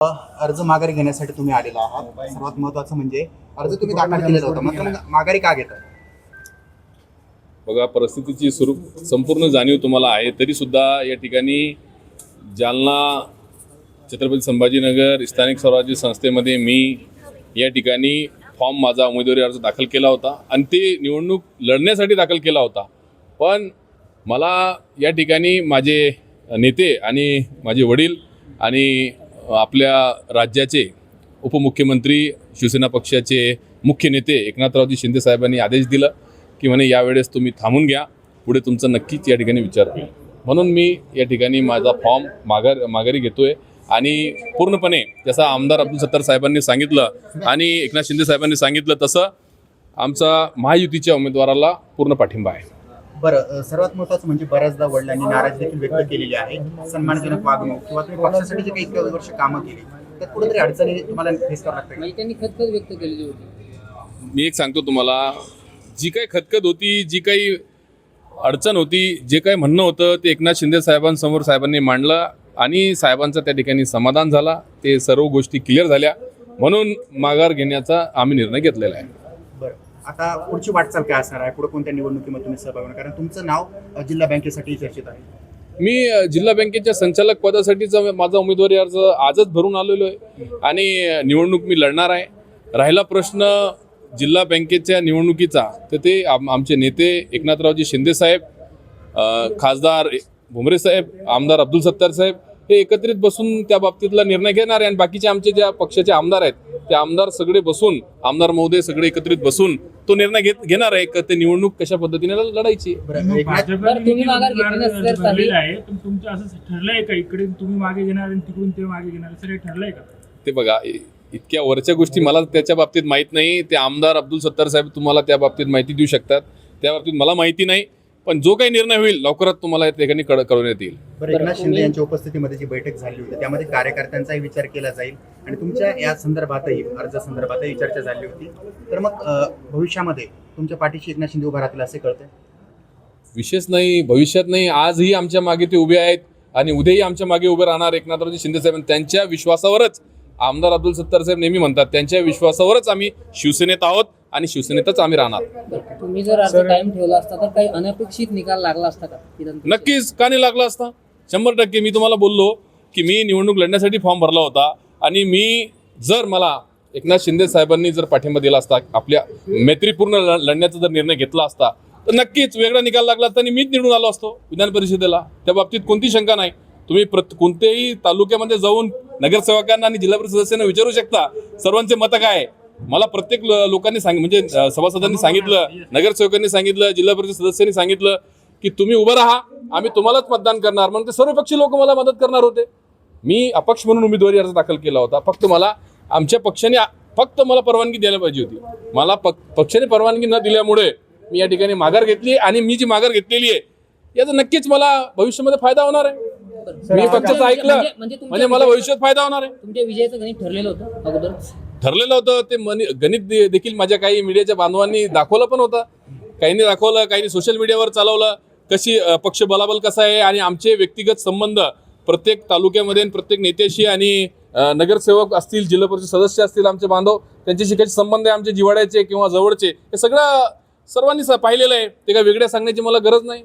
अर्ज माघारी घेण्यासाठी तुम्ही आलेला आहात. सर्वात महत्त्वाचं म्हणजे अर्ज तुम्ही दाखल केलेला होता, मात्र मग माघारी का घेताय? बघा, परिस्थितीची संपूर्ण जाणीव तुम्हाला आहे, तरी सुद्धा या ठिकाणी जालना छत्रपती संभाजीनगर स्थानिक स्वराज्य संस्थेमध्ये मी या ठिकाणी माझा उमेदवारी अर्ज दाखल केला होता आणि ते निवडणूक लढण्यासाठी दाखल केला होता. पण मला या ठिकाणी माझे नेते आणि माझे वडील आणि आपल्या राज्याचे उपमुख्यमंत्री शिवसेना पक्षाचे मुख्य नेते एकनाथरावजी शिंदे साहेबांनी आदेश दिला की म्हणे यावेळेस तुम्ही थांबून घ्या, पुढे तुमचं नक्कीच या ठिकाणी विचार होईल. म्हणून मी या ठिकाणी माझा फॉर्म माघारी घेतोय आणि पूर्णपणे जसं आमदार अब्दुल सत्तार साहेबांनी सांगितलं आणि एकनाथ शिंदे साहेबांनी सांगितलं तसं आमचा महायुतीच्या उमेदवाराला पूर्ण पाठिंबा आहे. बरं, सर्वात महत्त्वाचं म्हणजे बऱ्याचदा वडिलांनी नाराजी देखील व्यक्त केलेली आहे. सन्मानजनक वागणूक किंवा तुम्ही पक्षासाठी जे काही इतक्या वर्ष कामं केली तर कुठेतरी अडचणी तुम्हाला फेस करावं लागतं. त्यांनी खतखत व्यक्त केलेली होती. मी एक सांगतो तुम्हाला, जी काही खतखत होती, जी काही अडचण होती, जे काही म्हणणं होतं ते एकनाथ शिंदे साहेबांसमोर साहेबांनी मांडलं आणि साहेबांचा त्या ठिकाणी समाधान झाला. ते सर्व गोष्टी क्लिअर झाल्या, म्हणून माघार घेण्याचा आम्ही निर्णय घेतलेला आहे. बरं, आता पुढची वाटचाल काय असणार आहे? पुढे कोणत्या निवडणुकीमध्ये तुम्ही सहभागी होणार? कारण तुमचं नाव जिल्हा बँकेसाठी चर्चेत आहे. मी जिल्हा बँकेच्या संचालक पदासाठीचा माझा उमेदवारी अर्ज आजच भरून आलेलो आहे आणि निवडणूक मी लढणार आहे. राहिला प्रश्न जिल्हा बँकेच्या निवडणुकीचा, तर ते आमचे नेते एकनाथरावजी शिंदे साहेब, खासदार भुमरे साहेब, आमदार अब्दुल सत्तार साहेब हे एकत्रित बसून त्या बाबतीतला निर्णय घेणार आहे. आणि बाकीचे आमचे ज्या पक्षाचे आमदार आहेत ते आमदार सगळे बसून, आमदार महोदय सगळे एकत्रित बसून तो निर्णय घेणार आहे की ते निवडणूक कशा पद्धतीने लढायची. तुम्ही माघार घेतली नसेल आहे, पण तुमचं असं ठरलंय का इकडे तुम्ही मागे घेणार आणि तिकडून ते मागे घेणार, असं काही ठरलंय का? ते बघा, इतक्या वरच्या गोष्टी मला त्याच्या बाबतीत माहीत नाही. ते आमदार अब्दुल सत्तार साहेब तुम्हाला त्या बाबतीत माहिती देऊ शकतात, त्या बाबतीत मला माहिती नाही. पण जो काही निर्णय होईल लवकरात तुम्हाला या ठिकाणी कळवण्यात येईल. बरं, एकनाथ शिंदे यांच्या उपस्थितीमध्ये जी बैठक झाली होती त्यामध्ये कार्यकर्त्यांचाही विचार केला जाईल आणि तुमच्या या संदर्भातही अर्जासंदर्भातही चर्चा झाली होती. तर मग भविष्यामध्ये तुमच्या पाठीशी एकनाथ शिंदे उभा राहतील असे कळते? विशेष नाही, भविष्यात नाही, आजही आमच्या मागे ते उभे आहेत आणि उद्याही आमच्या मागे उभे राहणार एकनाथरावजी शिंदे साहेब. त्यांच्या विश्वासावरच आमदार अब्दुल सत्तार साहेब नेहमी म्हणतात, त्यांच्या विश्वासावरच आम्ही शिवसेनेत आहोत आणि शिवसेनेतच आम्ही राहणार. तुम्ही जर अर्ज कायम ठेवला असता तर काही अनपेक्षित निकाल लागला असता का? नक्कीच, का नाही लागला असता? 100%. मी तुम्हाला बोललो की मी निवडणूक लढण्यासाठी फॉर्म भरला होता आणि जर मला एकनाथ शिंदे साहेबांनी जर पाठिंबा दिला असता, आपल्या मैत्रीपूर्ण लढण्याचा जर निर्णय घेतला असता तर नक्कीच वेगळा निकाल लागला असता आणि मीच निवडून आलो असतो विधान परिषदेला. त्या बाबतीत कोणती शंका नाही. तुम्ही कोणत्याही तालुक्यामध्ये जाऊन नगरसेवकांना आणि जिल्हा परिषद सदस्यांना विचारू शकता सर्वांचे मतं काय आहे. मला प्रत्येक लोकांनी म्हणजे सभासदांनी सांगितलं, नगरसेवकांनी सांगितलं, जिल्हा परिषद सदस्यांनी सांगितलं की तुम्ही उभं राहा, आम्ही तुम्हालाच मतदान करणार. मग ते सर्वपक्षीय लोक मला मदत करणार होते. मी अपक्ष म्हणून उमेदवारी अर्ज दाखल केला होता. फक्त मला आमच्या पक्षाने मला परवानगी द्यायला पाहिजे होती. मला पक्षाने परवानगी न दिल्यामुळे मी या ठिकाणी माघार घेतली आणि मी जी माघार घेतलेली आहे याचा नक्कीच मला भविष्यामध्ये फायदा होणार आहे. मी पक्षाचं ऐकलं म्हणजे मला भविष्यात फायदा होणार आहे. तुमच्या विजयाचं गणित ठरलेलं होतं अगोदर? ठरलेलं होतं ते गणित देखील माझ्या काही मीडियाच्या बांधवांनी दाखवलं पण होतं. काहींनी दाखवलं, काहींनी सोशल मीडियावर चालवलं कशी पक्ष बलाबल कसा आहे आणि आमचे व्यक्तिगत संबंध प्रत्येक तालुक्यामध्ये प्रत्येक नेत्याशी आणि नगरसेवक असतील, जिल्हा परिषद सदस्य असतील, आमचे बांधव त्यांच्याशी कसे संबंध आहे आमचे जिव्हाळ्याचे किंवा जवळचे, हे सगळं सर्वांनी पाहिलेलं आहे. ते काय वेगळ्या सांगण्याची मला गरज नाही.